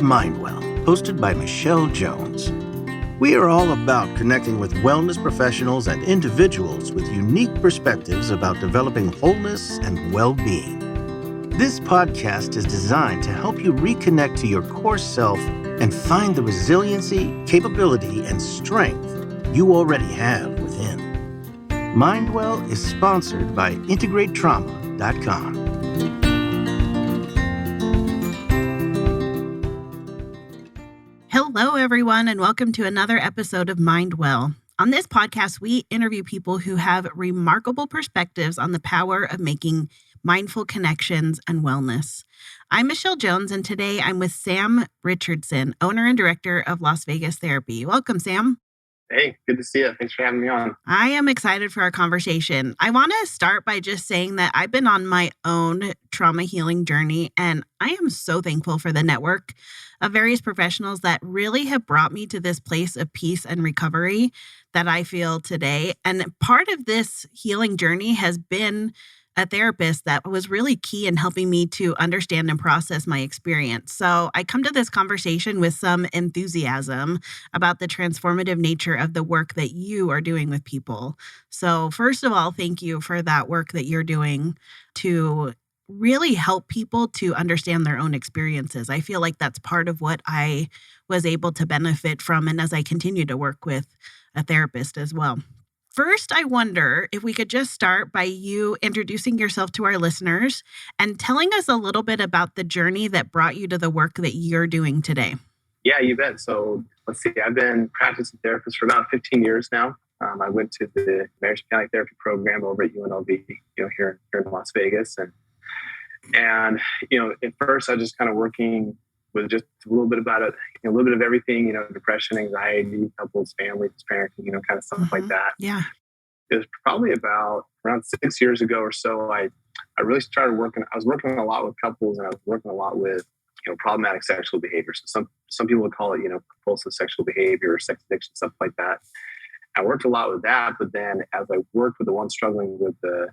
to Mindwell, hosted by Michelle Jones. We are all about connecting with wellness professionals and individuals with unique perspectives about developing wholeness and well-being. This podcast is designed to help you reconnect to your core self and find the resiliency, capability, and strength you already have within. Mindwell is sponsored by IntegrateTrauma.com. Hello, everyone, and welcome to another episode of Mindwell. On this podcast, we interview people who have remarkable perspectives on the power of making mindful connections and wellness. I'm Michelle Jones, and today I'm with Sam Richardson, owner and director of Las Vegas Therapy. Welcome, Sam. Hey, good to see you. Thanks for having me on. I am excited for our conversation. I want to start by just saying that I've been on my own trauma healing journey, and I am so thankful for the network of various professionals that really have brought me to this place of peace and recovery that I feel today. And part of this healing journey has been a therapist that was really key in helping me to understand and process my experience. So I come to this conversation with some enthusiasm about the transformative nature of the work that you are doing with people. So first of all, thank you for that work that you're doing to really help people to understand their own experiences. I feel like that's part of what I was able to benefit from, and as I continue to work with a therapist as well. First, I wonder if we could just start by you introducing yourself to our listeners and telling us a little bit about the journey that brought you to the work that you're doing today. Yeah, you bet. So let's see, I've been practicing therapist for about 15 years now. I went to the marriage and family therapy program over at UNLV, here in Las Vegas. And at first I was just kind of working with just a little bit about it, a little bit of everything, depression, anxiety, couples, families, parenting, kind of stuff like that. Yeah. It was probably about around 6 years ago or so, I really started working. I was working a lot with couples, and I was working a lot with, problematic sexual behavior. So some people would call it, compulsive sexual behavior or sex addiction, stuff like that. I worked a lot with that, but then as I worked with the ones struggling with the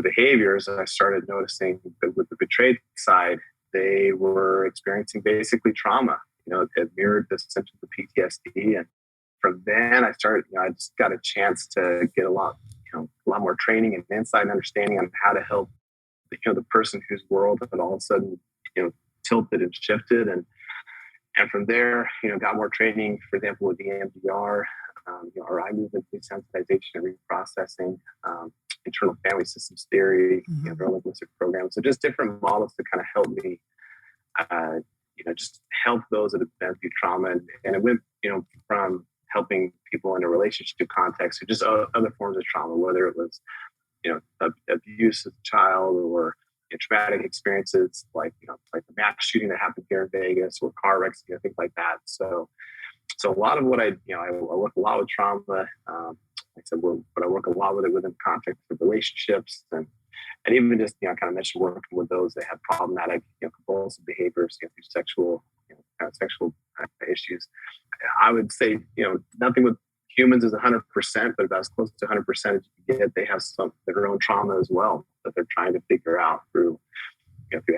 behaviors, I started noticing that with the betrayed side, they were experiencing basically trauma. It mirrored the symptoms of PTSD. And from then I started, I just got a chance to get a lot more training and insight and understanding on how to help, the person whose world had all of a sudden, tilted and shifted. And from there, got more training, for example, with the Emdr, or eye movement desensitization and reprocessing, internal family systems theory, neurolinguistic programs. So just different models to kind of help me, just help those that have been through trauma. And it went, from helping people in a relationship context to just other forms of trauma, whether it was, abuse as a child or traumatic experiences like the mass shooting that happened here in Vegas or car wrecks, things like that. So a lot of what I work a lot with trauma. Like I said, but I work a lot with it within the context of relationships and even just, kind of mentioned working with those that have problematic, compulsive behaviors, through sexual, sexual issues. I would say, nothing with humans is 100%, but about as close to 100% as you can get, they have some their own trauma as well that they're trying to figure out through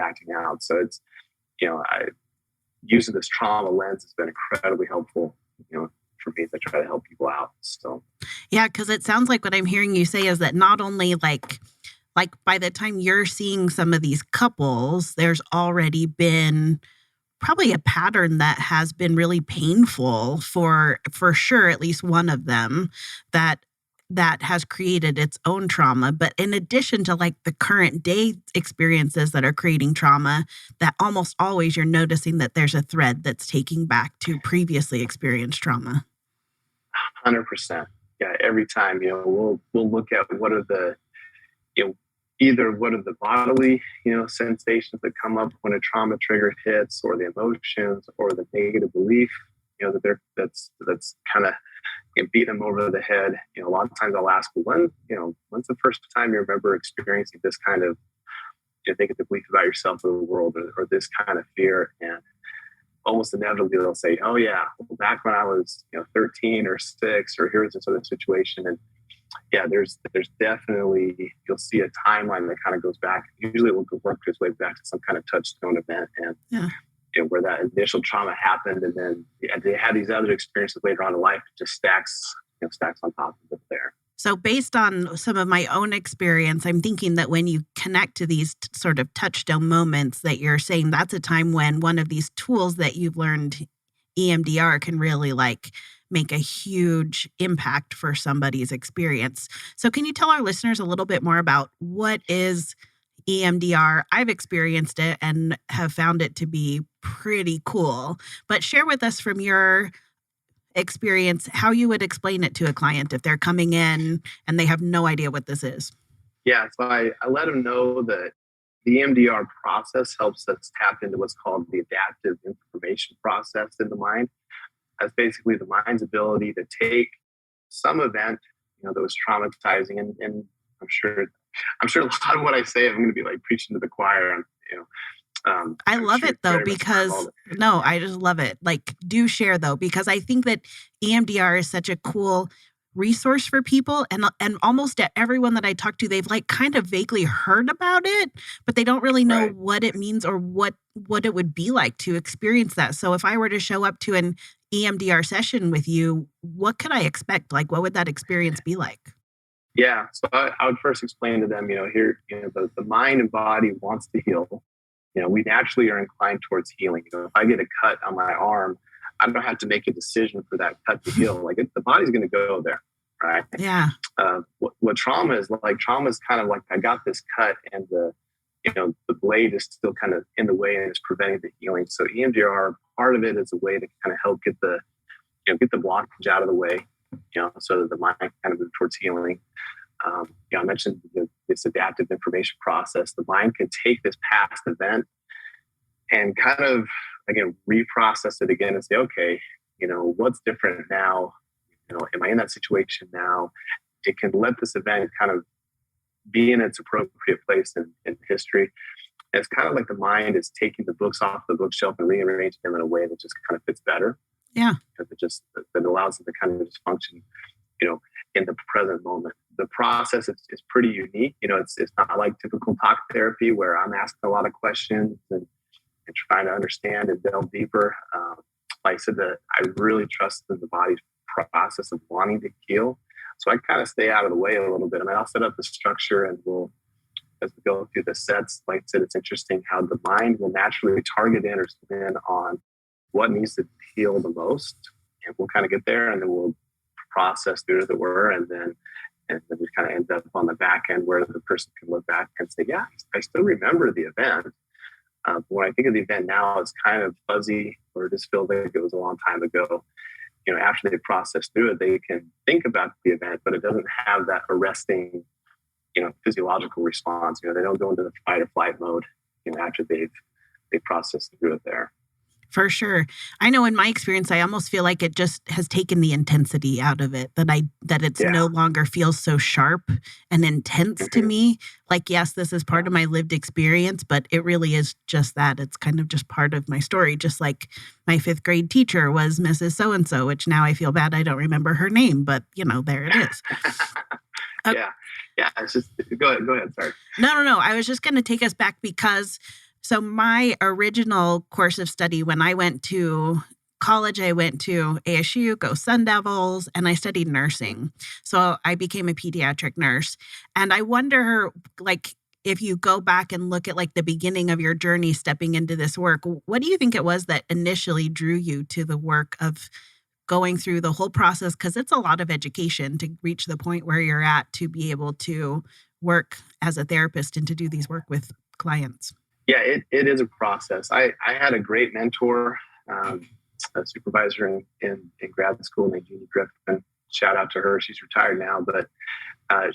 acting out. So it's, I using this trauma lens has been incredibly helpful, for me to try to help people out. So, yeah, because it sounds like what I'm hearing you say is that not only like by the time you're seeing some of these couples, there's already been probably a pattern that has been really painful for sure, at least one of them that has created its own trauma. But in addition to like the current day experiences that are creating trauma, that almost always you're noticing that there's a thread that's taking back to previously experienced trauma. 100%. Yeah. Every time, we'll look at what are the, either what are the bodily, sensations that come up when a trauma trigger hits, or the emotions, or the negative belief, that's kind of beat them over the head. A lot of times I'll ask, when's the first time you remember experiencing this kind of negative belief about yourself or the world, or this kind of fear? And almost inevitably they'll say, oh yeah, well, back when I was 13 or 6, or here's this other situation. And yeah, there's definitely, you'll see a timeline that kind of goes back. Usually it will work its way back to some kind of touchstone event. And where that initial trauma happened, and then they had these other experiences later on in life. It just stacks on top of it there. So based on some of my own experience, I'm thinking that when you connect to these sort of touchstone moments, that you're saying that's a time when one of these tools that you've learned, EMDR, can really like make a huge impact for somebody's experience. So can you tell our listeners a little bit more about what is EMDR? I've experienced it and have found it to be pretty cool, but share with us from your experience how you would explain it to a client if they're coming in and they have no idea what this is. Yeah, so I let them know that the EMDR process helps us tap into what's called the adaptive information process in the mind. That's basically the mind's ability to take some event, that was traumatizing, and I'm sure a lot of what I say, I'm going to be like preaching to the choir, and I love it though, because I just love it. Like, do share though, because I think that EMDR is such a cool resource for people, and almost everyone that I talk to, they've like kind of vaguely heard about it, but they don't really know what it means or what it would be like to experience that. So if I were to show up to an EMDR session with you, what could I expect? Like, what would that experience be like? Yeah, so I would first explain to them, the mind and body wants to heal. We naturally are inclined towards healing. If I get a cut on my arm, I don't have to make a decision for that cut to heal. Like the body's going to go there, right? Yeah. What trauma is like? Trauma is kind of like, I got this cut, and the blade is still kind of in the way and it's preventing the healing. So EMDR, part of it is a way to kind of help get the blockage out of the way, so that the mind can kind of move towards healing. I mentioned this adaptive information process. The mind can take this past event and kind of, again, reprocess it again and say, okay, what's different now? Am I in that situation now? It can let this event kind of be in its appropriate place in history. And it's kind of like the mind is taking the books off the bookshelf and rearranging them in a way that just kind of fits better. Yeah. That allows it to kind of just function, in the present moment. The process is pretty unique. It's not like typical talk therapy where I'm asking a lot of questions and trying to understand and delve deeper. Like I said, that I really trust in the body's process of wanting to heal. So I kind of stay out of the way a little bit. I mean, I'll set up the structure, and as we go through the sets, like I said, it's interesting how the mind will naturally target in or spin on what needs to heal the most. And we'll kind of get there, and then we'll process through, as it were, and then we kind of end up on the back end where the person can look back and say, yeah, I still remember the event. But when I think of the event now, it's kind of fuzzy, or just feels like it was a long time ago. After they process through it, they can think about the event, but it doesn't have that arresting, physiological response. They don't go into the fight or flight mode, after they've processed through it there. For sure. I know in my experience, I almost feel like it just has taken the intensity out of it, that it's no longer feels so sharp and intense to me. Like, yes, this is part of my lived experience, but it really is just that. It's kind of just part of my story. Just like my 5th grade teacher was Mrs. So-and-so, which now I feel bad I don't remember her name, but there it is. Yeah. It's just, go ahead. Sorry. No. I was just going to take us back because so my original course of study, when I went to college, I went to ASU, go Sun Devils, and I studied nursing. So I became a pediatric nurse. And I wonder, like, if you go back and look at like the beginning of your journey stepping into this work, what do you think it was that initially drew you to the work of going through the whole process? Because it's a lot of education to reach the point where you're at to be able to work as a therapist and to do these work with clients. Yeah, it is a process. I had a great mentor, a supervisor in grad school named Jeannie Griffin. Shout out to her. She's retired now, but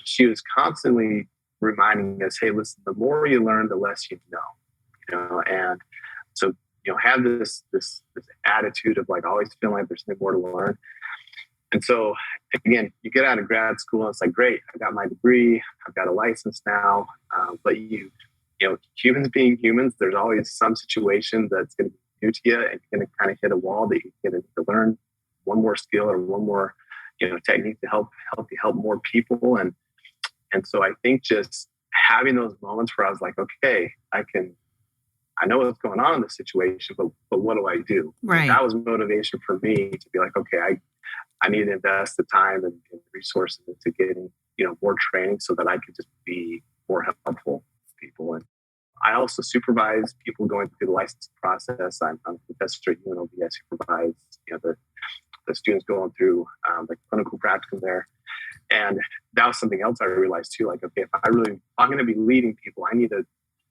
she was constantly reminding us, hey, listen, the more you learn, the less you know. And so, have this attitude of like always feeling like there's something more to learn. And so, again, you get out of grad school and it's like, great, I got my degree, I've got a license now, but humans being humans, there's always some situation that's going to be new to you, and you're going to kind of hit a wall that you're going to learn one more skill or one more, technique to help you help more people. And so I think just having those moments where I was like, okay, I can I know what's going on in the situation, but what do I do? Right. And that was motivation for me to be like, okay, I need to invest the time and resources into getting, more training so that I could just be more helpful to people. And I also supervise people going through the licensing process. I'm a professor at UNLV. I supervise, the students going through the clinical practicum there. And that was something else I realized too. Like, okay, if I'm going to be leading people, I need to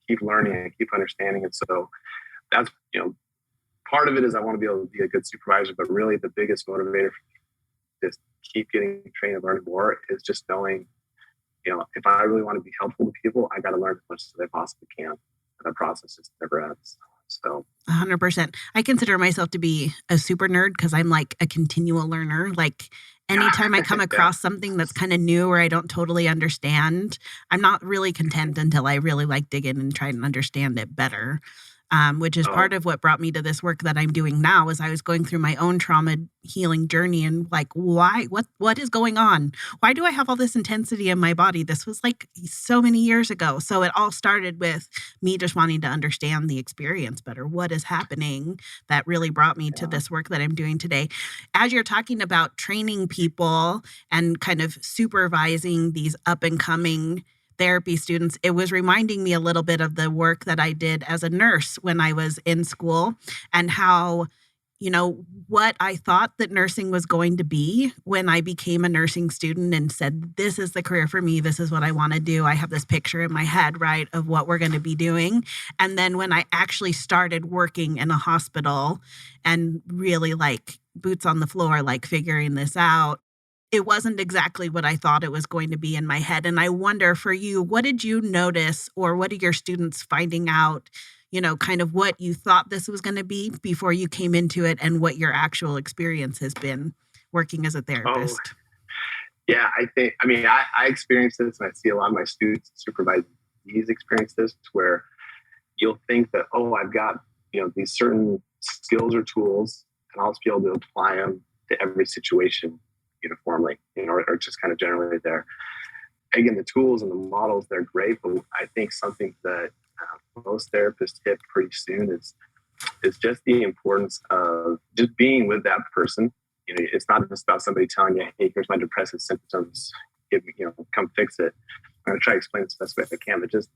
keep learning and keep understanding. And so that's, part of it is I want to be able to be a good supervisor, but really the biggest motivator for me to keep getting trained and learning more is just knowing, if I really want to be helpful to people, I got to learn as much as I possibly can. And the process just never ends. So 100%. I consider myself to be a super nerd because I'm like a continual learner. Like anytime I come across something that's kind of new or I don't totally understand, I'm not really content until I really dig in and try and understand it better. Which is part of what brought me to this work that I'm doing now. Is I was going through my own trauma healing journey and like, why, what is going on? Why do I have all this intensity in my body? This was like so many years ago. So it all started with me just wanting to understand the experience better. What is happening that really brought me to this work that I'm doing today? As you're talking about training people and kind of supervising these up and coming therapy students, it was reminding me a little bit of the work that I did as a nurse when I was in school and how, what I thought that nursing was going to be when I became a nursing student and said, this is the career for me. This is what I want to do. I have this picture in my head, right, of what we're going to be doing. And then when I actually started working in a hospital and really like boots on the floor, like figuring this out, it wasn't exactly what I thought it was going to be in my head. And I wonder for you, what did you notice or what are your students finding out, kind of what you thought this was going to be before you came into it and what your actual experience has been working as a therapist? Yeah, I experienced this and I see a lot of my students supervise these experiences where you'll think that, I've got, these certain skills or tools and I'll just be able to apply them to every situation uniformly, or just kind of generally there. Again, the tools and the models, they're great, but I think something that most therapists hit pretty soon is just the importance of just being with that person. It's not just about somebody telling you, hey, here's my depressive symptoms, come fix it. I'm going to try to explain this the best way I can, but just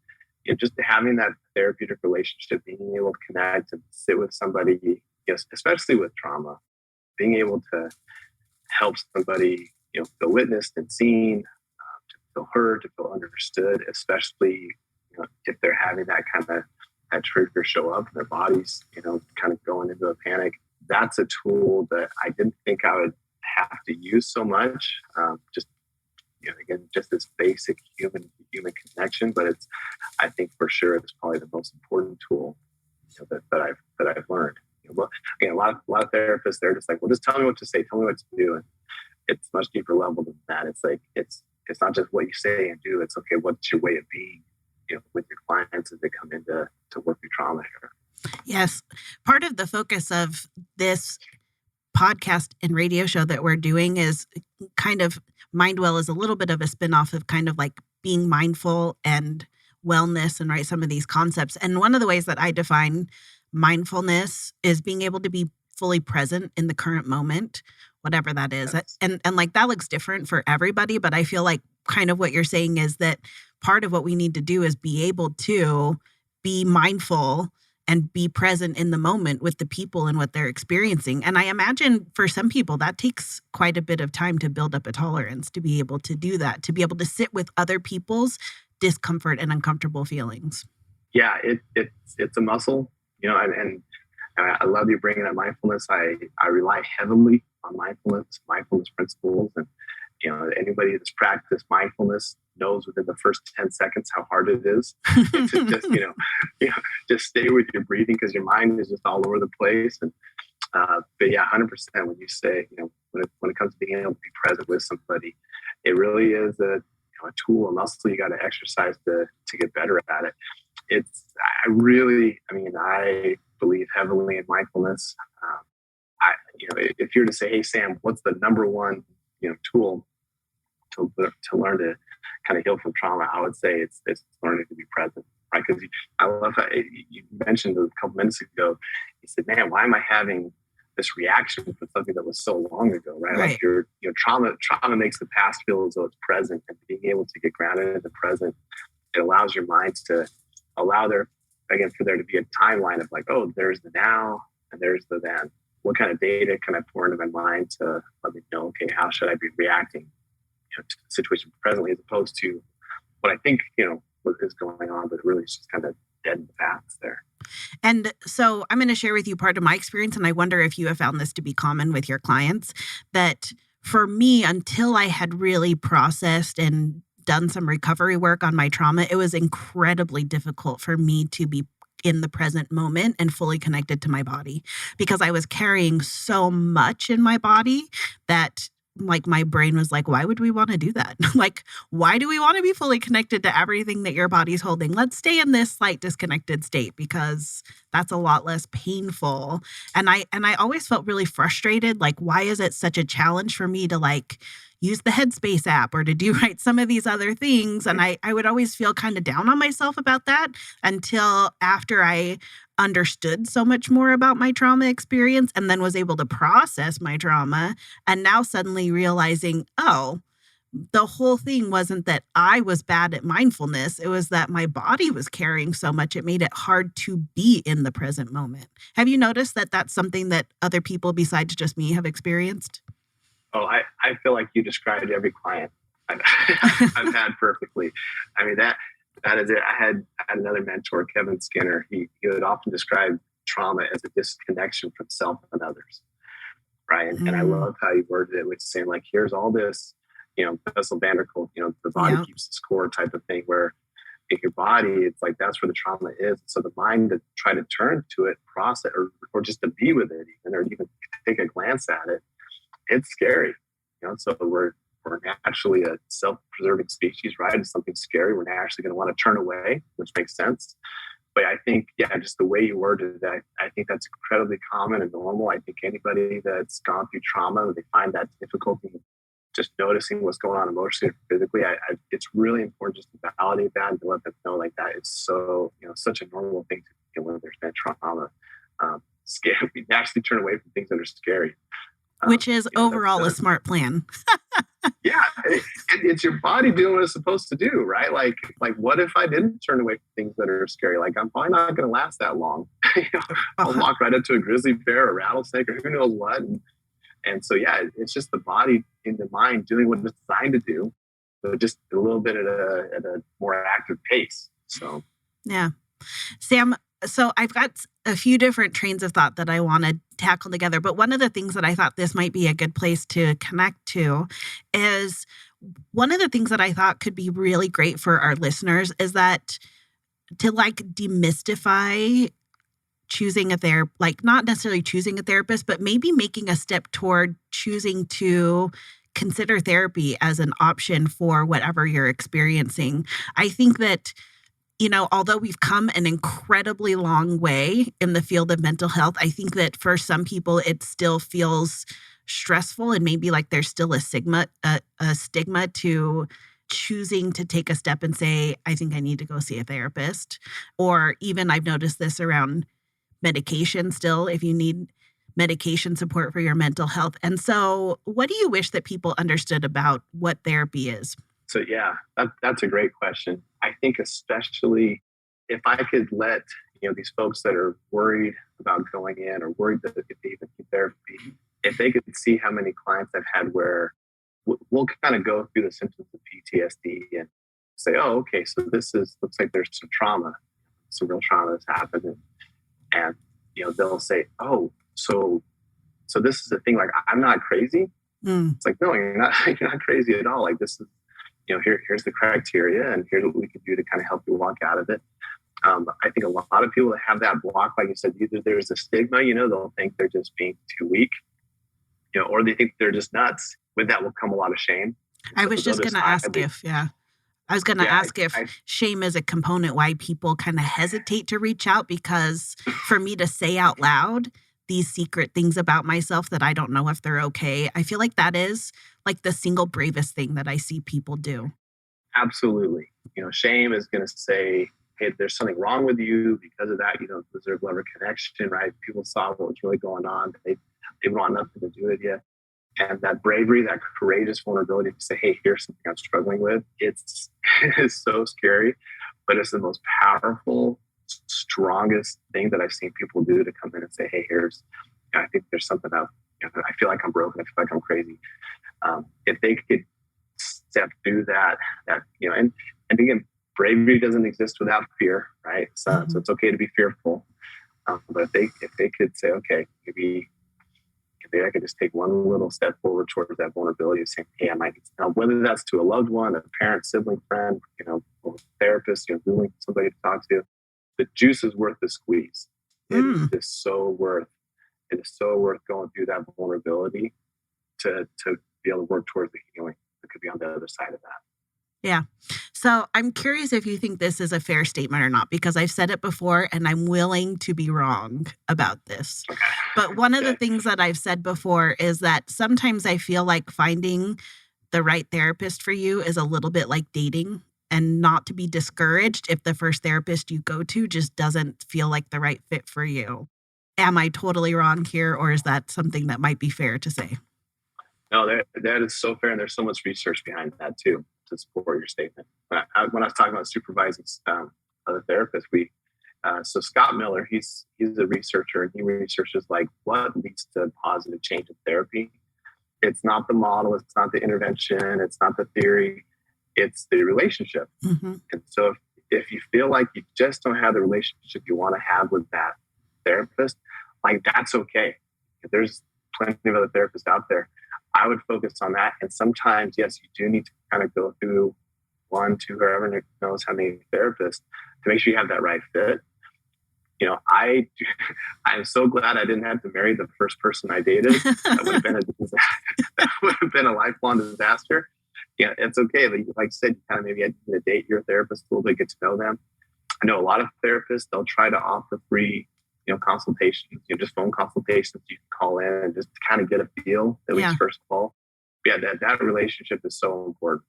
having that therapeutic relationship, being able to connect and sit with somebody, especially with trauma, being able to help somebody, feel witnessed and seen, to feel heard, to feel understood, especially, if they're having that kind of that trigger show up in their bodies, kind of going into a panic. That's a tool that I didn't think I would have to use so much. Again, just this basic human connection, but I think for sure it's probably the most important tool that I've learned. Again, a lot of therapists, they're just like, well, just tell me what to say, tell me what to do. And it's much deeper level than that. It's like, it's not just what you say and do. It's okay, what's your way of being, with your clients as they come in to work through trauma here. Yes. Part of the focus of this podcast and radio show that we're doing is kind of Mindwell is a little bit of a spinoff of kind of like being mindful and wellness and right some of these concepts. And one of the ways that I define mindfulness is being able to be fully present in the current moment, whatever that is. Yes. And like that looks different for everybody, but I feel like kind of what you're saying is that part of what we need to do is be able to be mindful and be present in the moment with the people and what they're experiencing. And I imagine for some people that takes quite a bit of time to build up a tolerance to be able to do that, to be able to sit with other people's discomfort and uncomfortable feelings. Yeah, it's a muscle, and I love you bringing up mindfulness. I rely heavily on mindfulness principles, and anybody that's practiced mindfulness knows within the first 10 seconds how hard it is to just just stay with your breathing because your mind is just all over the place. And but yeah, 100% when you say when it comes to being able to be present with somebody, it really is a tool, a muscle you got to exercise to get better at it. I believe heavily in mindfulness. If you're to say, hey Sam, what's the number one tool to learn to kind of heal from trauma, I would say it's learning to be present. right? Because I love how you mentioned a couple minutes ago, you said, man, why am I having this reaction for something that was so long ago, right? Like trauma makes the past feel as though it's present, and being able to get grounded in the present, it allows your mind to allow for there to be a timeline of like, oh, there's the now and there's the then. What kind of data can I pour into my mind to let me know, okay, how should I be reacting to the situation presently, as opposed to what I think, what is going on, but really it's just kind of dead in the past there. And so I'm going to share with you part of my experience, and I wonder if you have found this to be common with your clients, that for me, until I had really processed and done some recovery work on my trauma, it was incredibly difficult for me to be in the present moment and fully connected to my body, because I was carrying so much in my body that like my brain was like, why would we want to do that? Like, why do we want to be fully connected to everything that your body's holding? Let's stay in this slight disconnected state because that's a lot less painful. And I always felt really frustrated. Like, why is it such a challenge for me to like use the Headspace app or to do some of these other things? And I would always feel kind of down on myself about that until after I understood so much more about my trauma experience and then was able to process my trauma. And now suddenly realizing, oh, the whole thing wasn't that I was bad at mindfulness. It was that my body was carrying so much. It made it hard to be in the present moment. Have you noticed that that's something that other people besides just me have experienced? Oh, I feel like you described every client I've had perfectly. I mean, that is it. I had another mentor, Kevin Skinner. He would often describe trauma as a disconnection from self and others, right? And I love how he worded it, which is saying like, here's all this, Bessel van der Kolk, the body keeps the score type of thing, where in your body, it's like that's where the trauma is. So the mind to try to turn to it, process, or just to be with it, or even take a glance at it, it's scary. So we're naturally a self-preserving species, right? If something's scary, we're naturally going to want to turn away, which makes sense. But I think, just the way you worded it, I think that's incredibly common and normal. I think anybody that's gone through trauma, they find that difficulty just noticing what's going on emotionally or physically. It's really important just to validate that and to let them know like that is so, such a normal thing to deal with. There's been trauma. Scary. We naturally turn away from things that are scary. Which is overall a smart plan. It's your body doing what it's supposed to do, right? Like what if I didn't turn away from things that are scary? Like, I'm probably not going to last that long. I'll walk right into a grizzly bear, a rattlesnake, or who knows what. And so, it's just the body and the mind doing what it's designed to do, but just a little bit at a more active pace. So, yeah. Sam, so I've got a few different trains of thought that I want to tackle together. But one of the things that I thought this might be a good place to connect to is one of the things that I thought could be really great for our listeners is that to demystify choosing a therapist, not necessarily choosing a therapist, but maybe making a step toward choosing to consider therapy as an option for whatever you're experiencing. I think that although we've come an incredibly long way in the field of mental health, I think that for some people it still feels stressful and maybe like there's still a stigma to choosing to take a step and say, I think I need to go see a therapist. Or even I've noticed this around medication still, if you need medication support for your mental health. And so what do you wish that people understood about what therapy is? So, that's a great question. I think especially if I could let, these folks that are worried about going in or worried that if they even need therapy, if they could see how many clients I've had where we'll kind of go through the symptoms of PTSD and say, oh, okay, so looks like there's some trauma, some real trauma that's happened. And they'll say, oh, so this is the thing, like, I'm not crazy. It's like, no, you're not crazy at all. Like, this is, here's the criteria and here's what we can do to kind of help you walk out of it. I think a lot of people that have that block, like you said, either there's a stigma, they'll think they're just being too weak, or they think they're just nuts. With that will come a lot of shame. I was just going to ask if shame is a component why people kind of hesitate to reach out, because for me to say out loud these secret things about myself that I don't know if they're okay, I feel like that is like the single bravest thing that I see people do. Absolutely. Shame is going to say, hey, there's something wrong with you. Because of that, you don't deserve love or connection, right? People saw what was really going on. They want nothing to do with you. And that bravery, that courageous vulnerability to say, hey, here's something I'm struggling with. It's so scary, but it's the most powerful, strongest thing that I've seen people do to come in and say, hey, I think there's something up. I feel like I'm broken. I feel like I'm crazy. If they could step through that, and again, bravery doesn't exist without fear, right? So it's okay to be fearful. But if they could say, okay, maybe I could just take one little step forward towards that vulnerability of saying, hey, I might, whether that's to a loved one, a parent, sibling, friend, or therapist, really somebody to talk to, the juice is worth the squeeze. It is so worth going through that vulnerability to be able to work towards the healing that could be on the other side of that. Yeah. So I'm curious if you think this is a fair statement or not, because I've said it before and I'm willing to be wrong about this. Okay. But one of the things that I've said before is that sometimes I feel like finding the right therapist for you is a little bit like dating, and not to be discouraged if the first therapist you go to just doesn't feel like the right fit for you. Am I totally wrong here, or is that something that might be fair to say? No, that is so fair. And there's so much research behind that too, to support your statement. When I was talking about supervising other therapists, so Scott Miller, he's a researcher, and he researches like what leads to positive change in therapy. It's not the model, it's not the intervention, it's not the theory, it's the relationship. Mm-hmm. And so if you feel like you just don't have the relationship you want to have with that therapist, like that's okay. There's plenty of other therapists out there. I would focus on that. And sometimes, yes, you do need to kind of go through 1, 2, whoever knows how many therapists to make sure you have that right fit. I'm so glad I didn't have to marry the first person I dated. That would have been a lifelong disaster. Yeah, it's okay. Like I said, you kind of maybe had to date your therapist a little bit, get to know them. I know a lot of therapists, they'll try to offer free consultations, just phone consultations. You can call in and just kind of get a feel, at least first of all. Yeah, that relationship is so important.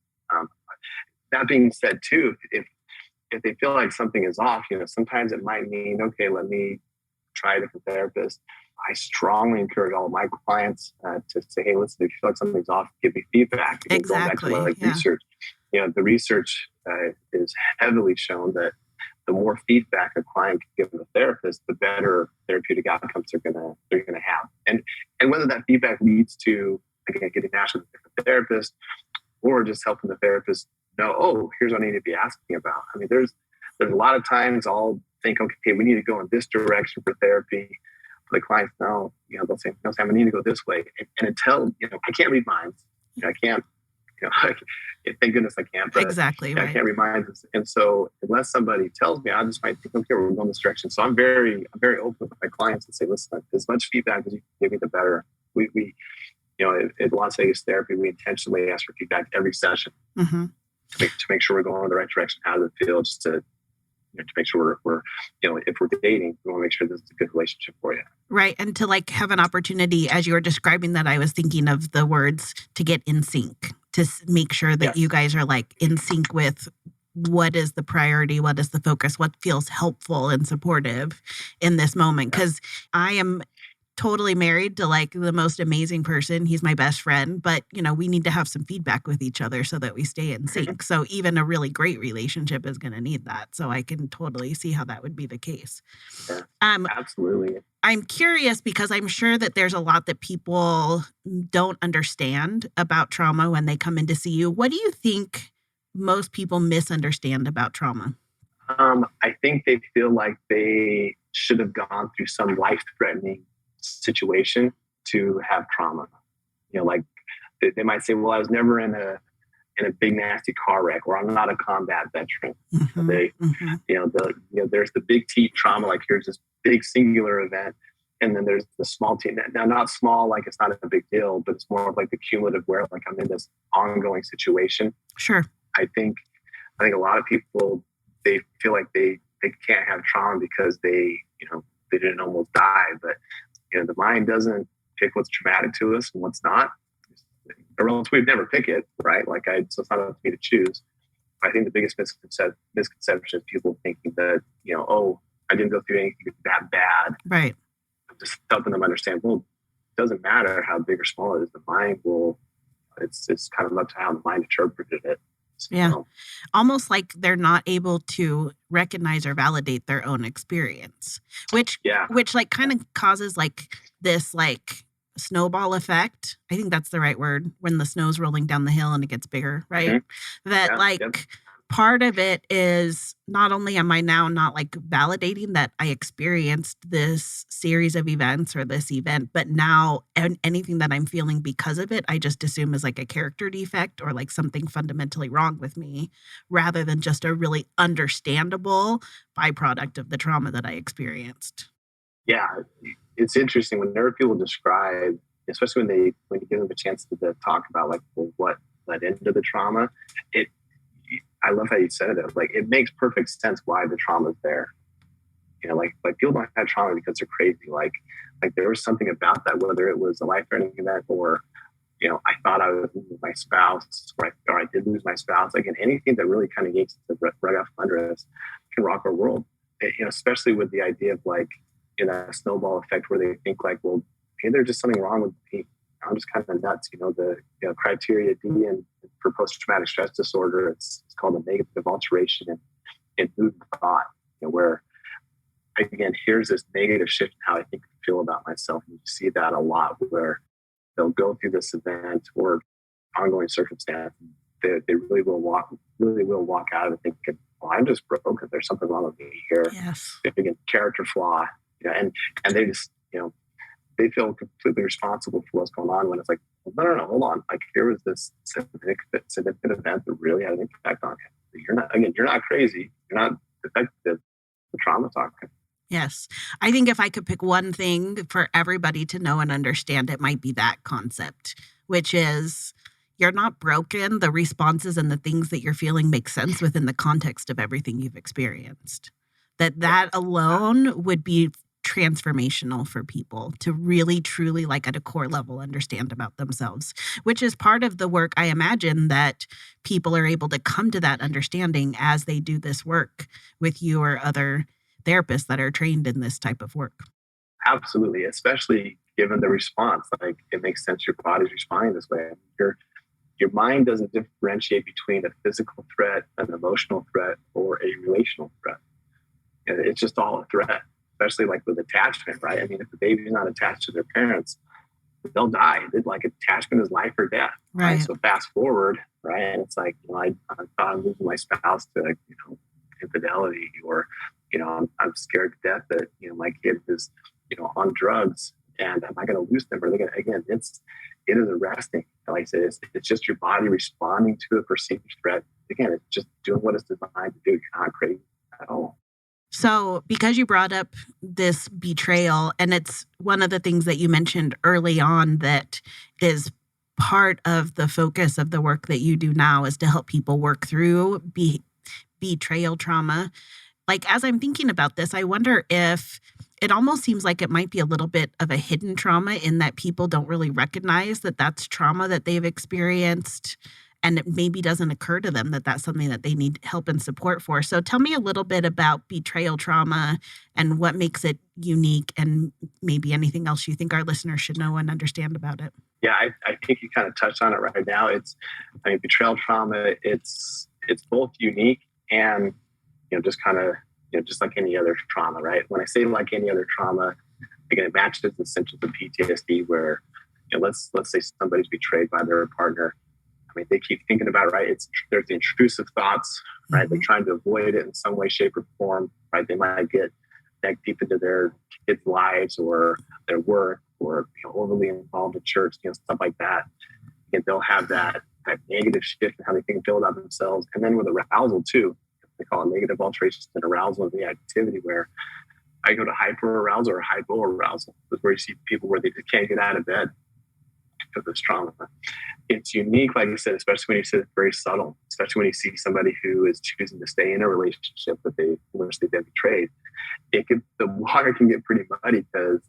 That being said, too, if they feel like something is off, sometimes it might mean, okay, let me try a different therapist. I strongly encourage all of my clients to say, hey, listen, if you feel like something's off, give me feedback. Exactly. Going back to research. The research is heavily shown that the more feedback a client can give the therapist, the better therapeutic outcomes they're gonna have. And whether that feedback leads to, again, getting matched with a different therapist, or just helping the therapist know, oh, here's what I need to be asking about. I mean, there's a lot of times I'll think, okay, we need to go in this direction for therapy. The clients know, they'll say, no, Sam, I need to go this way. And until, I can't read minds. I can't, thank goodness I can't. But exactly. Right. I can't read minds. And so unless somebody tells me, I just might think, okay, we're going this direction. So I'm very open with my clients and say, listen, as much feedback as you can give me, the better. We at Las Vegas Therapy, we intentionally ask for feedback every session to make sure we're going in the right direction. How does it feel? Just to make sure we're if we're dating, we want to make sure this is a good relationship for you. Right. And to have an opportunity, as you were describing that, I was thinking of the words to get in sync, to make sure that you guys are in sync with what is the priority, what is the focus, what feels helpful and supportive in this moment. Because I am totally married to the most amazing person. He's my best friend, but we need to have some feedback with each other so that we stay in sync. So even a really great relationship is going to need that. So I can totally see how that would be the case. Yeah, absolutely. I'm curious because I'm sure that there's a lot that people don't understand about trauma when they come in to see you. What do you think most people misunderstand about trauma? I think they feel like they should have gone through some life-threatening situation to have trauma. They might say, well, I was never in a big nasty car wreck, or I'm not a combat veteran. There's the big T trauma, like here's this big singular event, and then there's the small T. Now, not small, like it's not a big deal, but it's more of the cumulative where I'm in this ongoing situation. Sure. I think a lot of people, they feel like they can't have trauma because they didn't almost die, but the mind doesn't pick what's traumatic to us and what's not, or else we'd never pick it, right? So it's not up to me to choose. I think the biggest misconception is people thinking that, oh, I didn't go through anything that bad. Right. Just helping them understand, well, it doesn't matter how big or small it is. The mind will, it's kind of up to how the mind interpreted it. So, yeah. Almost like they're not able to recognize or validate their own experience, which like kind of causes like this like snowball effect. I think that's the right word, when the snow's rolling down the hill and it gets bigger, right? Mm-hmm. That part of it is not only am I now not like validating that I experienced this series of events or this event, but now anything that I'm feeling because of it, I just assume is like a character defect or like something fundamentally wrong with me, rather than just a really understandable byproduct of the trauma that I experienced. Yeah, it's interesting whenever people describe, especially when you give them a chance to talk about like, well, what led into the trauma. I love how you said it. Like, it makes perfect sense why the trauma is there. Like people don't have trauma because they're crazy. Like there was something about that, whether it was a life-threatening event or, I thought I was losing my spouse, or I did lose my spouse. Again, anything that really kind of yanks the rug out from under us can rock our world. Especially with the idea of like, that snowball effect where they think like, well, hey, there's just something wrong with me. I'm just kind of nuts. The criteria D and for post-traumatic stress disorder, it's called a negative alteration in mood and thought, where, again, here's this negative shift in how I think I feel about myself. And you see that a lot where they'll go through this event or ongoing circumstance. They really will walk out of it thinking, well, I'm just broken. There's something wrong with me here. Yes. Again, character flaw. And they just, they feel completely responsible for what's going on, when it's like, well, no, hold on. Like, here was this significant event that really had an impact on you. You're not crazy. You're not defective. The trauma talking. Yes. I think if I could pick one thing for everybody to know and understand, it might be that concept, which is you're not broken. The responses and the things that you're feeling make sense within the context of everything you've experienced. That alone would be transformational for people to really, truly, like at a core level, understand about themselves, which is part of the work. I imagine that people are able to come to that understanding as they do this work with you or other therapists that are trained in this type of work. Absolutely, especially given the response. Like, it makes sense your body's responding this way. Your mind doesn't differentiate between a physical threat, an emotional threat, or a relational threat. It's just all a threat. Especially like with attachment, right? I mean, if the baby's not attached to their parents, they'll die. Like, attachment is life or death, right? So fast forward, right? And it's like, I thought I'm losing my spouse to, infidelity, or, I'm scared to death that, my kid is, on drugs, and am I going to lose them? Or they're going to, again, it is arresting. Like I said, it's just your body responding to a perceived threat. Again, it's just doing what it's designed to do. You're not crazy at all. So because you brought up this betrayal, and it's one of the things that you mentioned early on that is part of the focus of the work that you do now, is to help people work through betrayal trauma. Like, as I'm thinking about this, I wonder if it almost seems like it might be a little bit of a hidden trauma, in that people don't really recognize that that's trauma that they've experienced. And it maybe doesn't occur to them that that's something that they need help and support for. So tell me a little bit about betrayal trauma and what makes it unique, and maybe anything else you think our listeners should know and understand about it. Yeah, I think you kind of touched on it right now. Betrayal trauma, it's both unique and, just kind of, just like any other trauma, right? When I say like any other trauma, again, it matches the symptoms of PTSD where, let's say somebody's betrayed by their partner. I mean, they keep thinking about it, right? There's the intrusive thoughts, right? Mm-hmm. They're trying to avoid it in some way, shape, or form, right? They might get back deep into their kids' lives or their work, or overly involved in church, stuff like that. And they'll have that negative shift in how they think and feel about themselves. And then with arousal too, they call it negative alteration and arousal of the activity, where I go to hyperarousal or hypoarousal. That's where you see people where they just can't get out of bed because of this trauma. It's unique, like you said, especially when you said it's very subtle, especially when you see somebody who is choosing to stay in a relationship in which they've been betrayed. The water can get pretty muddy, because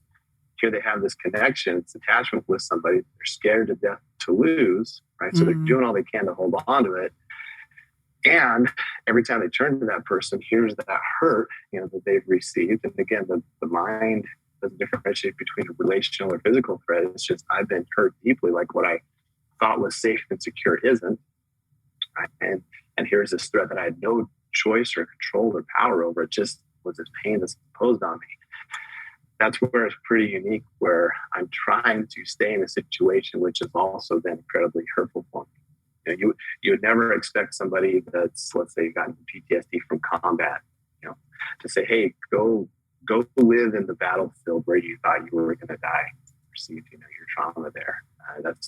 here they have this connection, it's attachment with somebody they're scared to death to lose, right? So they're doing all they can to hold on to it. And every time they turn to that person, here's that hurt, that they've received. And again, the mind doesn't differentiate between a relational or physical threat. It's just, I've been hurt deeply, like what I thought was safe and secure isn't. And here's this threat that I had no choice or control or power over. It just was this pain that's imposed on me. That's where it's pretty unique, where I'm trying to stay in a situation which has also been incredibly hurtful for me. You would never expect somebody that's, let's say, gotten PTSD from combat, to say, hey, go live in the battlefield where you thought you were going to die, receive, your trauma there.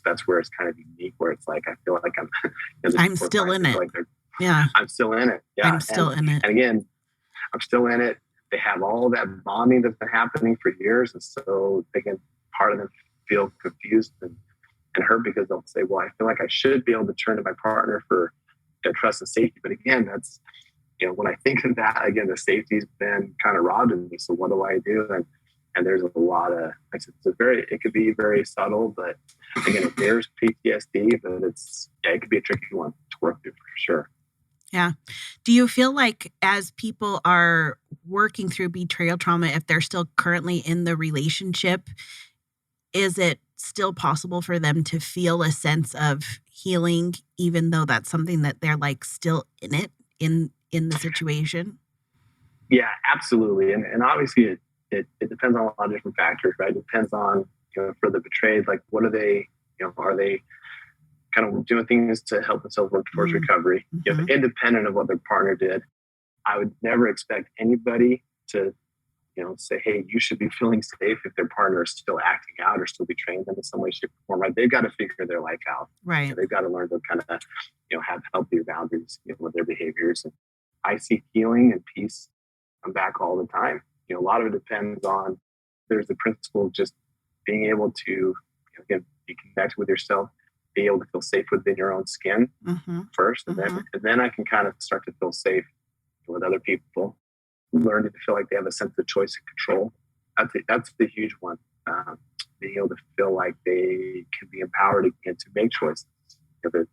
That's where it's kind of unique, where it's like, I feel like I'm still in it. Yeah. I'm still in it. Yeah. I'm still in it. And again, I'm still in it. They have all that bonding that's been happening for years. And so part of them feel confused and hurt, because they'll say, well, I feel like I should be able to turn to my partner for trust and safety. But again, that's, when I think of that, again, the safety's been kind of robbed in me. So what do I do? And there's a lot of, it could be very subtle, but again, if there's PTSD, but it could be a tricky one to work through for sure. Yeah. Do you feel like as people are working through betrayal trauma, if they're still currently in the relationship, is it still possible for them to feel a sense of healing, even though that's something that they're like still in it, in the situation? Yeah, absolutely. And obviously it depends on a lot of different factors, right? It depends on, for the betrayed, like what are they, are they kind of doing things to help themselves work towards recovery, independent of what their partner did. I would never expect anybody to, say, hey, you should be feeling safe if their partner is still acting out or still betraying them in some way, shape, or form, right? They've got to figure their life out. Right. They've got to learn to kind of, have healthier boundaries with their behaviors. And I see healing and peace come back all the time. A lot of it depends on, there's the principle of just being able to, again, be connected with yourself, be able to feel safe within your own skin first, and then I can kind of start to feel safe with other people, learning to feel like they have a sense of choice and control. That's the huge one. Being able to feel like they can be empowered again to make choices. That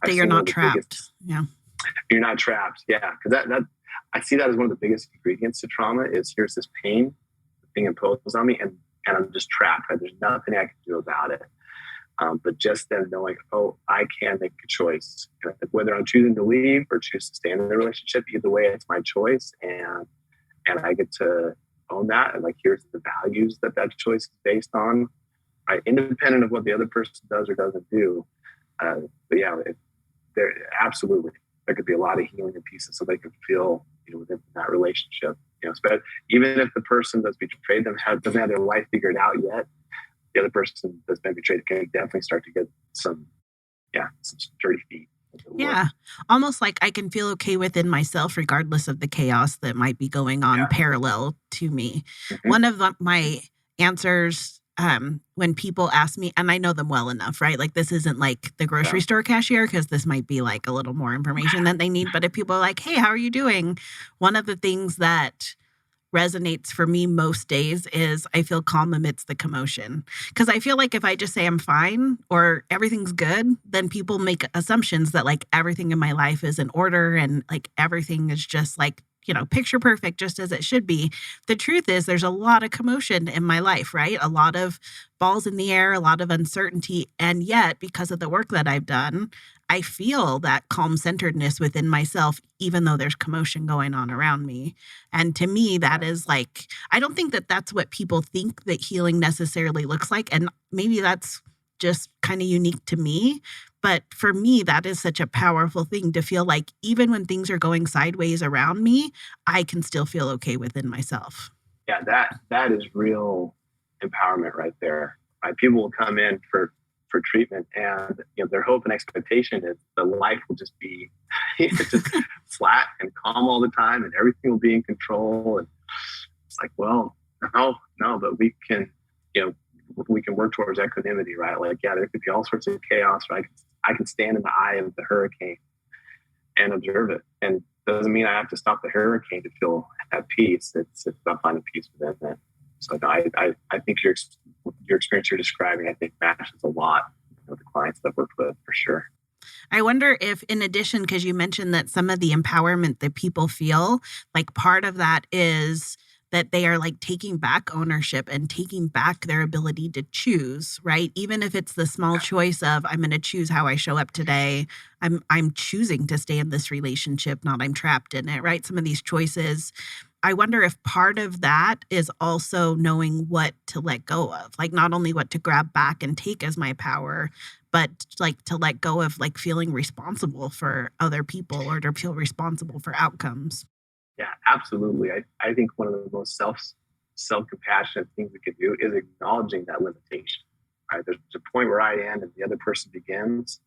you're not trapped. You're not trapped. Yeah, because that I see that as one of the biggest ingredients to trauma is, here's this pain being imposed on me, and I'm just trapped. Right? There's nothing I can do about it. But just then knowing, oh, I can make a choice. Whether I'm choosing to leave or choose to stay in the relationship, either way, it's my choice. And I get to own that. And like, here's the values that choice is based on, right? Independent of what the other person does or doesn't do. But yeah, absolutely, there could be a lot of healing and peace that somebody can feel, within that relationship. But even if the person that's betrayed them doesn't have their life figured out yet, the other person that's been betrayed can definitely start to get some sturdy feet. Yeah. Almost like I can feel okay within myself, regardless of the chaos that might be going on parallel to me. One of my answers when people ask me, and I know them well enough, right? Like, this isn't like the grocery store cashier, because this might be like a little more information that they need. But if people are like, hey, how are you doing? One of the things that resonates for me most days is I feel calm amidst the commotion. Because I feel like if I just say I'm fine or everything's good, then people make assumptions that like everything in my life is in order and like everything is just like, picture perfect, just as it should be. The truth is there's a lot of commotion in my life, right? A lot of balls in the air, a lot of uncertainty. And yet, because of the work that I've done, I feel that calm centeredness within myself, even though there's commotion going on around me. And to me, that is like, I don't think that that's what people think that healing necessarily looks like. And maybe that's just kind of unique to me. But for me, that is such a powerful thing to feel like even when things are going sideways around me, I can still feel okay within myself. Yeah, that is real empowerment right there. Right? People will come in for treatment, and their hope and expectation is the life will just be just flat and calm all the time, and everything will be in control. And it's like, well, no, but we can, we can work towards equanimity, right? Like, yeah, there could be all sorts of chaos, right? I can stand in the eye of the hurricane and observe it, and doesn't mean I have to stop the hurricane to feel at peace. It's about finding peace within that. So no, I think your experience you're describing, I think, matches a lot with the clients that I've worked with, for sure. I wonder if, in addition, because you mentioned that some of the empowerment that people feel, like part of that is that they are like taking back ownership and taking back their ability to choose, right? Even if it's the small choice of, I'm going to choose how I show up today. I'm choosing to stay in this relationship, not I'm trapped in it, right? Some of these choices. I wonder if part of that is also knowing what to let go of, like not only what to grab back and take as my power, but like to let go of like feeling responsible for other people or to feel responsible for outcomes. Yeah, absolutely. I think one of the most self-compassionate things we could do is acknowledging that limitation, right? There's a point where I end and the other person begins,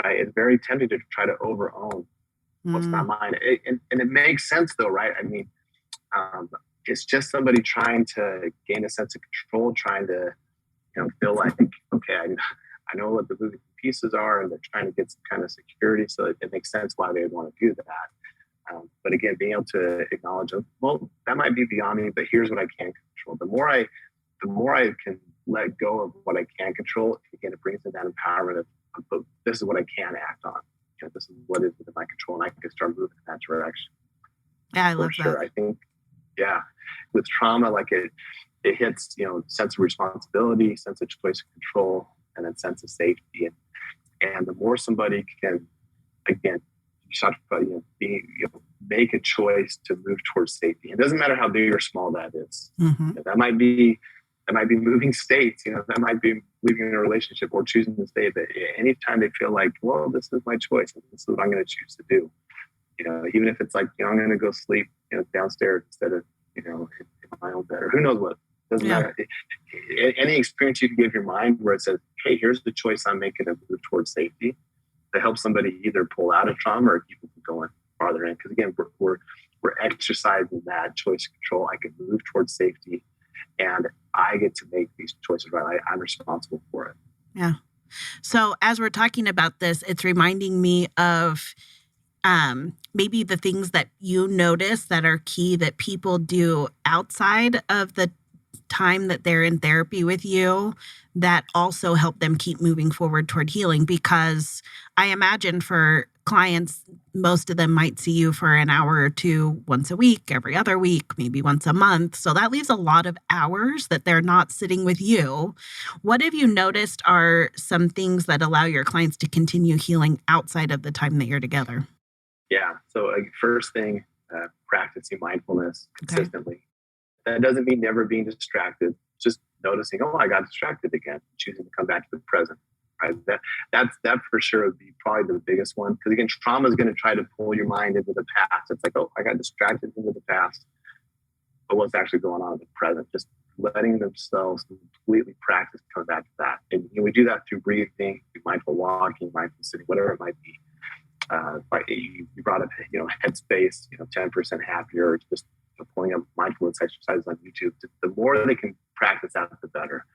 right? It's very tempting to try to over-own what's not mine. And it makes sense though, right? I mean, it's just somebody trying to gain a sense of control, trying to, feel like, okay, I know what the moving pieces are, and they're trying to get some kind of security. So it makes sense why they would want to do that. But again, being able to acknowledge, well, that might be beyond me, but here's what I can control. The more I can let go of what I can control, again, it brings in that empowerment of this is what I can act on. This is what is within my control, and I can start moving in that direction. Yeah, I love that. I think, with trauma, like it hits, sense of responsibility, sense of choice and control, and then sense of safety. And the more somebody can, again, make a choice to move towards safety. It doesn't matter how big or small that is. Mm-hmm. That might be moving states, that might be leaving a relationship or choosing to stay. But anytime they feel like, well, this is my choice, and this is what I'm going to choose to do. Even if it's like, I'm going to go sleep, downstairs instead of, in my own bed, or who knows what. Doesn't matter. Any experience you can give your mind where it says, hey, here's the choice I'm making to move towards safety, to help somebody either pull out of trauma or keep them going farther in. Because again, we're exercising that choice control. I can move towards safety, and I get to make these choices. Right, I'm responsible for it. Yeah. So as we're talking about this, it's reminding me of maybe the things that you notice that are key that people do outside of the time that they're in therapy with you that also help them keep moving forward toward healing. Because I imagine for clients, most of them might see you for an hour or two once a week, every other week, maybe once a month. So that leaves a lot of hours that they're not sitting with you. What have you noticed are some things that allow your clients to continue healing outside of the time that you're together? Yeah. So first thing, practicing mindfulness consistently. That doesn't mean never being distracted. Just noticing, oh, I got distracted again. Choosing to come back to the present. Right. That for sure would be probably the biggest one. Because again, trauma is going to try to pull your mind into the past. It's like, oh, I got distracted into the past. But what's actually going on in the present? Just letting themselves completely practice coming back to that. And we do that through breathing, through mindful walking, mindful sitting, whatever it might be. You brought up, Headspace, 10% happier, just pulling up mindfulness exercises on YouTube. The more they can practice that, the better.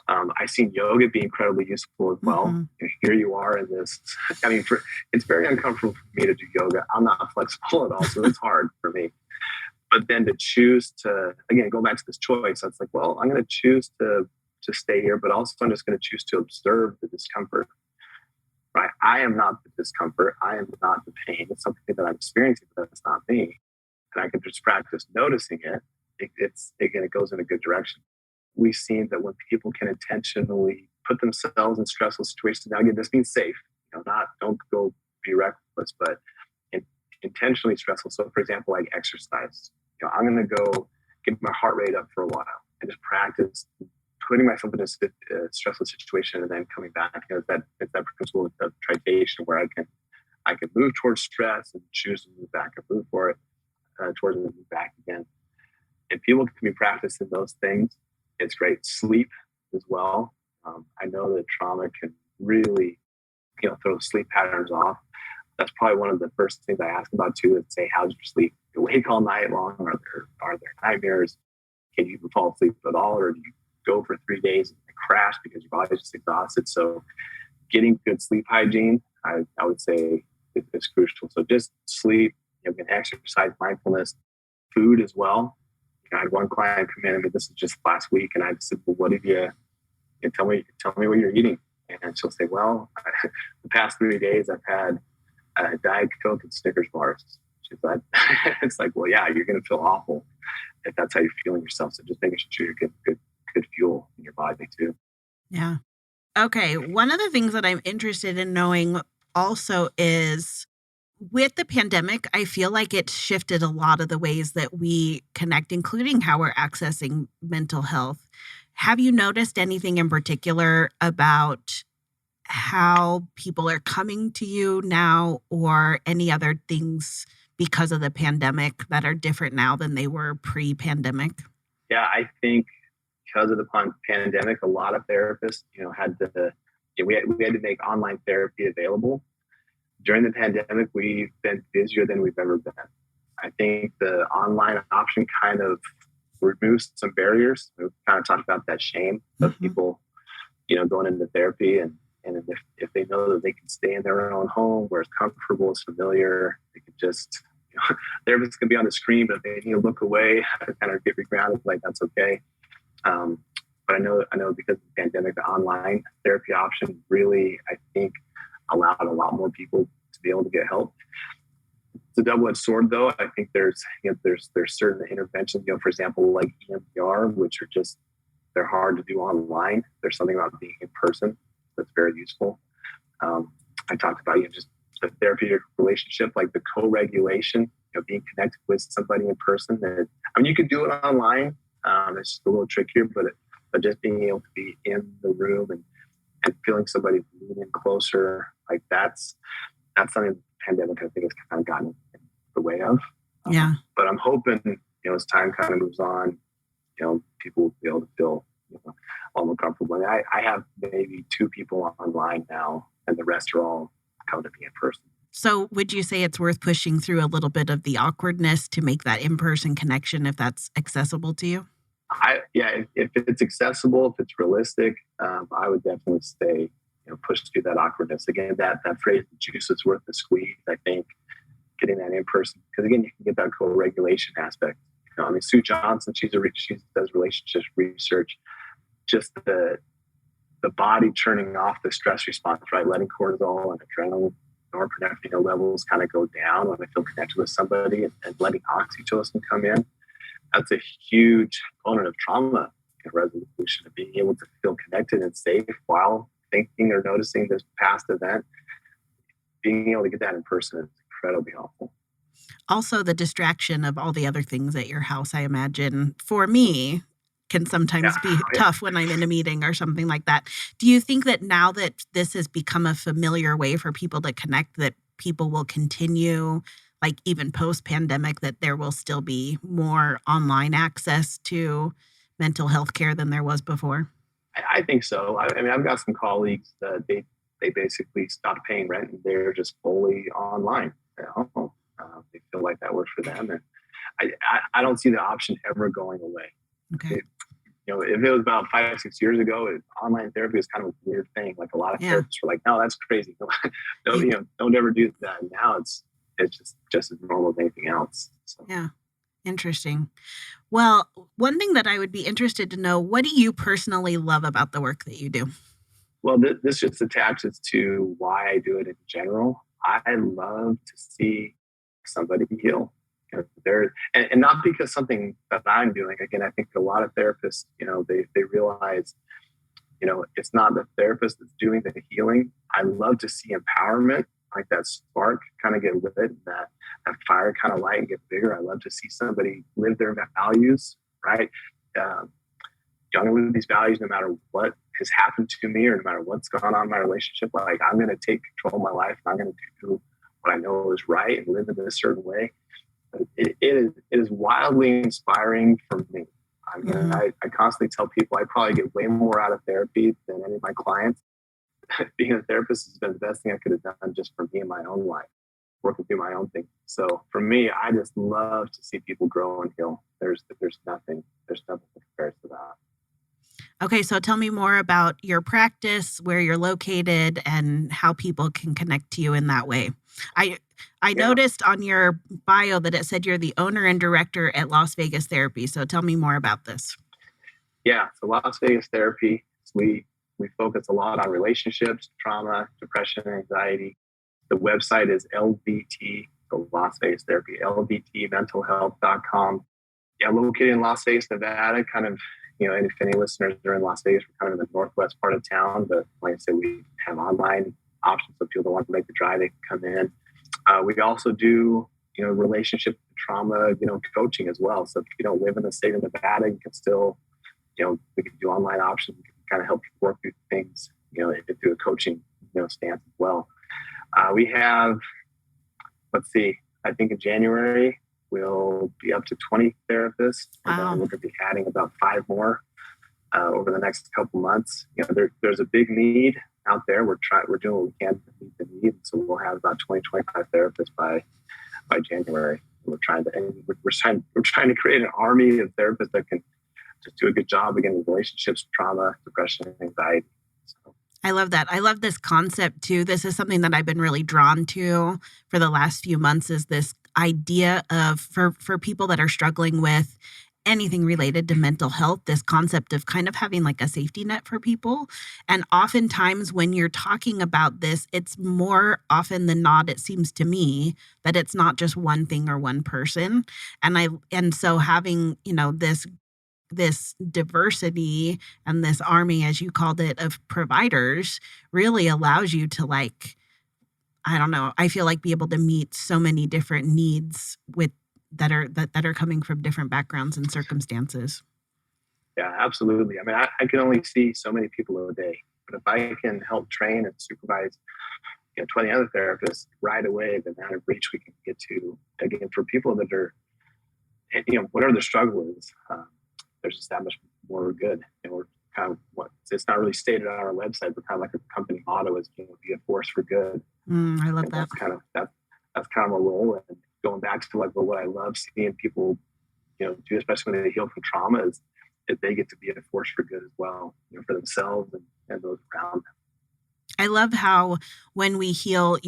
I've seen yoga be incredibly useful as well. Mm-hmm. Here you are in this. I mean, it's very uncomfortable for me to do yoga. I'm not flexible at all, so it's hard for me. But then to choose to, again, go back to this choice, it's like, well, I'm going to choose to stay here, but also I'm just going to choose to observe the discomfort. Right? I am not the discomfort. I am not the pain. It's something that I'm experiencing, but that's not me. And I can just practice noticing it. It goes in a good direction. We've seen that when people can intentionally put themselves in stressful situations, now again, this means safe, don't go be reckless, but intentionally stressful. So for example, like exercise, I'm going to go get my heart rate up for a while and just practice putting myself in a stressful situation and then coming back. It's that principle of tritration where I can move towards stress and choose to move back and move for it towards it and move back again. If people can be practicing those things, it's great. Sleep as well. I know that trauma can really, throw sleep patterns off. That's probably one of the first things I ask about too, is say, how's your sleep? You awake all night long? Are there nightmares? Can you fall asleep at all? Or do you go for 3 days and crash because your body's just exhausted? So getting good sleep hygiene, I would say is crucial. So just sleep, exercise, mindfulness, food as well. I had one client come in, this is just last week, and I said, well, what have you, tell me what you're eating. And she'll say, well, the past 3 days I've had Diet Coke and Snickers bars. She's like, it's like, well, yeah, you're going to feel awful if that's how you're feeling yourself. So just making sure you're getting good fuel in your body too. Yeah. Okay. One of the things that I'm interested in knowing also is with the pandemic, I feel like it shifted a lot of the ways that we connect, including how we're accessing mental health. Have you noticed anything in particular about how people are coming to you now or any other things because of the pandemic that are different now than they were pre-pandemic? Yeah, I think because of the pandemic, a lot of therapists, had to, we had to make online therapy available. During the pandemic, we've been busier than we've ever been. I think the online option kind of removes some barriers. We kind of talked about that shame of people, going into therapy, and if they know that they can stay in their own home where it's comfortable, it's familiar, they can just, therapists can be on the screen, but if they need to look away, kind of get regrounded, like that's okay. But I know because of the pandemic, the online therapy option really, I think, allowed a lot more people to be able to get help. It's a double-edged sword, though. I think there's certain interventions, for example, like EMDR, which are just, they're hard to do online. There's something about being in person that's very useful. I talked about just the therapeutic relationship, like the co-regulation, being connected with somebody in person. You could do it online. It's just a little trickier, but just being able to be in the room and feeling somebody lean in closer, like that's something the pandemic, I think, has kind of gotten in the way of. Yeah. But I'm hoping, as time kind of moves on, people will be able to feel all more comfortable. I have maybe 2 people online now, and the rest are all coming to me in person. So would you say it's worth pushing through a little bit of the awkwardness to make that in-person connection if that's accessible to you? If it's accessible, if it's realistic, I would definitely say, push through that awkwardness. Again, that phrase, the juice is worth the squeeze. I think getting that in person, because again, you can get that co-regulation aspect. Sue Johnson, she does relationships research. Just the body turning off the stress response, right? Letting cortisol and adrenaline, norepinephrine levels kind of go down when I feel connected with somebody, and letting oxytocin come in. That's a huge component of trauma resolution, of being able to feel connected and safe while thinking or noticing this past event. Being able to get that in person is incredibly helpful. Also, the distraction of all the other things at your house, I imagine, for me, can sometimes be tough when I'm in a meeting or something like that. Do you think that now that this has become a familiar way for people to connect, that people will continue, like even post-pandemic, that there will still be more online access to mental health care than there was before? I think so. I've got some colleagues that they basically stopped paying rent and they're just fully online at home. They feel like that works for them, and I don't see the option ever going away. Okay. If it was about 5-6 years ago, online therapy was kind of a weird thing. Like a lot of therapists were like, "No, that's crazy. Don't ever do that." Now it's just as normal as anything else. So. Yeah. Interesting. Well, one thing that I would be interested to know, what do you personally love about the work that you do? Well, this just attaches to why I do it in general. I love to see somebody heal. And not because something that I'm doing. Again, I think a lot of therapists, they realize, it's not the therapist that's doing the healing. I love to see empowerment, like that spark kind of get lit, that fire kind of light and get bigger. I love to see somebody live their values, right? I'm going to live these values no matter what has happened to me or no matter what's gone on in my relationship. Like, I'm going to take control of my life and I'm going to do what I know is right and live in a certain way. It is wildly inspiring for me. I constantly tell people I probably get way more out of therapy than any of my clients. Being a therapist has been the best thing I could have done just for me in my own life, working through my own thing. So for me, I just love to see people grow and heal. There's nothing that compares to that. Okay, so tell me more about your practice, where you're located, and how people can connect to you in that way. I noticed on your bio that it said you're the owner and director at Las Vegas Therapy. So tell me more about this. Yeah, so Las Vegas Therapy, we We focus a lot on relationships, trauma, depression, anxiety. The website is LVT, so Las Vegas Therapy, lvtmentalhealth.com. Yeah, located in Las Vegas, Nevada, kind of, and if any listeners are in Las Vegas, we're kind of in the northwest part of town. But like I said, we have online options so people don't want to make the drive, they can come in. We also do, relationship trauma, coaching as well. So if you don't live in the state of Nevada, you can still, we can do online options. We can kind of help you work through things, through a coaching, stance as well. We have, I think in January, we'll be up to 20 therapists. Wow. And then we're going to be adding about 5 more over the next couple months. There's a big need out there. We're doing what we can to meet the need. So we'll have about 20, 25 therapists by January. We're trying to create an army of therapists that can just do a good job again with relationships, trauma, depression, and anxiety. So. I love that. I love this concept too. This is something that I've been really drawn to for the last few months, is this idea of for people that are struggling with anything related to mental health, this concept of kind of having like a safety net for people. And oftentimes when you're talking about this, it's more often than not, it seems to me, that it's not just one thing or one person. And so having, this diversity and this army, as you called it, of providers really allows you to I feel like be able to meet so many different needs that are coming from different backgrounds and circumstances. Yeah, absolutely. I mean, I can only see so many people a day, but if I can help train and supervise 20 other therapists right away, the amount of reach we can get to, again, for people that are, whatever the struggle is, there's established more good. And we're kind of it's not really stated on our website, but kind of like a company motto is, be a force for good. I love that. That's kind of a role. And going back to what I love seeing people, do, especially when they heal from trauma, is that they get to be a force for good as well, for themselves and those around them. I love how when we heal,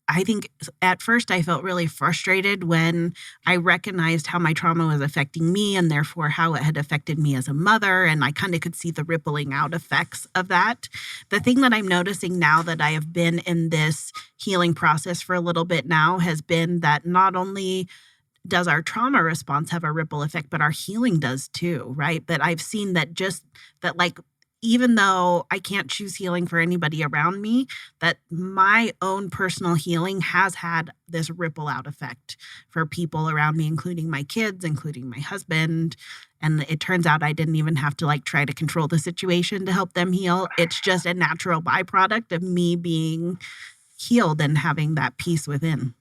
I think at first I felt really frustrated when I recognized how my trauma was affecting me and therefore how it had affected me as a mother. And I kind of could see the rippling out effects of that. The thing that I'm noticing now that I have been in this healing process for a little bit now has been that not only does our trauma response have a ripple effect, but our healing does too, right? But I've seen that even though I can't choose healing for anybody around me, that my own personal healing has had this ripple out effect for people around me, including my kids, including my husband. And it turns out I didn't even have to try to control the situation to help them heal. It's just a natural byproduct of me being healed and having that peace within.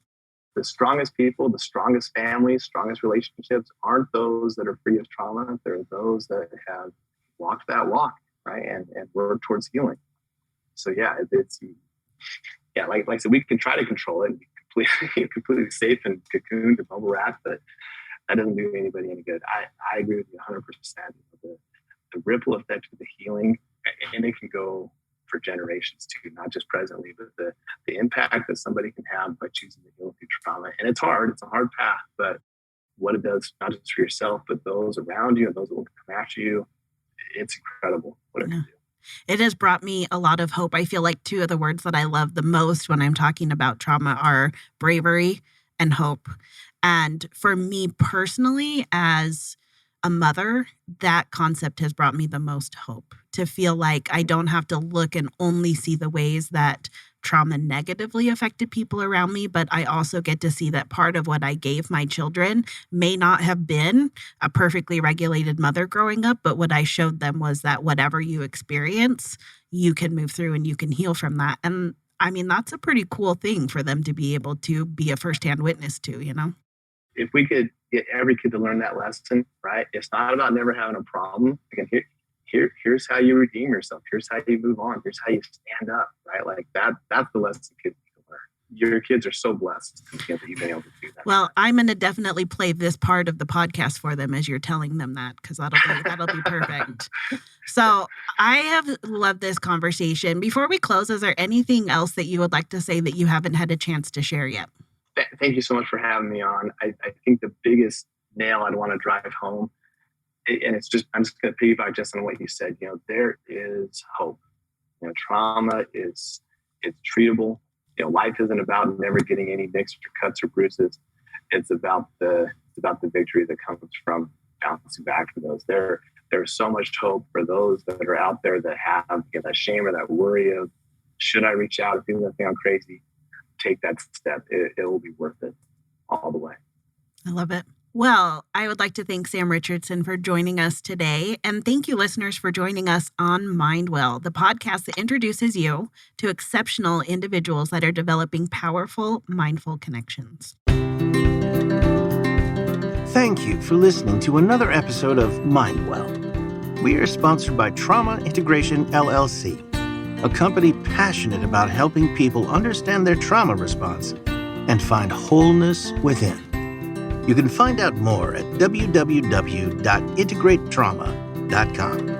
The strongest people, the strongest families, strongest relationships aren't those that are free of trauma. They're those that have walked that walk. Right. And work towards healing. So yeah, like I said, we can try to control it and be completely safe and cocooned and bubble wrapped, but that doesn't do anybody any good. I agree with you 100%. The ripple effect of the healing, and it can go for generations too, not just presently, but the impact that somebody can have by choosing to heal through trauma. And it's hard. It's a hard path, but what it does, not just for yourself, but those around you and those that will come after you, it's incredible what it can do. It has brought me a lot of hope. I feel like 2 of the words that I love the most when I'm talking about trauma are bravery and hope. And for me personally, as a mother, that concept has brought me the most hope, to feel like I don't have to look and only see the ways that trauma negatively affected people around me, but I also get to see that part of what I gave my children may not have been a perfectly regulated mother growing up, but what I showed them was that whatever you experience, you can move through and you can heal from that. And I mean, that's a pretty cool thing for them to be able to be a firsthand witness to, If we could get every kid to learn that lesson, right? It's not about never having a problem. Again, here's how you redeem yourself. Here's how you move on. Here's how you stand up, right? Like that's the lesson kids need to learn. Your kids are so blessed that you've been able to do that. Well, I'm going to definitely play this part of the podcast for them as you're telling them that, because that'll be perfect. So I have loved this conversation. Before we close, is there anything else that you would like to say that you haven't had a chance to share yet? Thank you so much for having me on. I think the biggest nail I'd want to drive home, and I'm just going to piggyback just on what you said. There is hope. Trauma is treatable. Life isn't about never getting any nicks or cuts or bruises. It's about the victory that comes from bouncing back from those. There's so much hope for those that are out there that have that shame or that worry of, should I reach out if people think I'm crazy? Take that step. It will be worth it all the way. I love it. Well, I would like to thank Sam Richardson for joining us today. And thank you, listeners, for joining us on Mindwell, the podcast that introduces you to exceptional individuals that are developing powerful, mindful connections. Thank you for listening to another episode of Mindwell. We are sponsored by Integration Llc, a company passionate about helping people understand their trauma response and find wholeness within. You can find out more at www.integratetrauma.com.